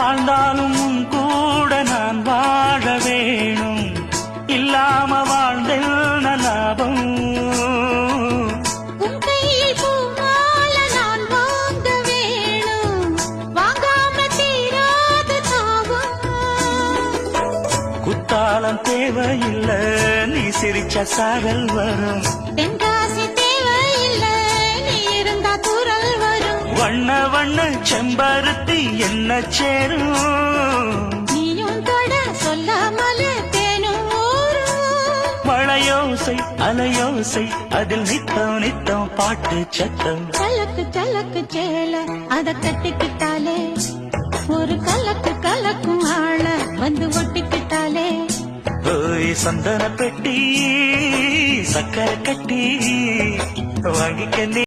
வாழ்ந்தாலும் உன் கூட நான் வாழ வேணும், இல்லாம வாழ்ந்தென்ன லாபம். உன் கையில் பூமால நான் வாங்க வேணும், வாங்காம தீராத தாகம். குத்தாலம் தேவையில்லை, நீ சிரிச்ச சாரல் வரும். தென்காசி தேவையில்லை, நீ இருந்தா தூரல் வரும். வண்ண வண்ண செம்பருத்தி என்ன சேரும், நீயும் தொட சொல்லாமல தேனும் ஊரும். மழையோசை அலையோசை அதில் நித்தம் நித்தம் பாட்டு சத்தம். சலக்கு சலக்கு சேல அத கட்டிக்கிட்டாலே, ஒரு கலக்கு கலக்கும் ஆள வந்து ஒட்டிக்கிட்டாலே. ஓய் சந்தன பெட்டி சக்கரை கட்டி வாங்கிக்க நீ.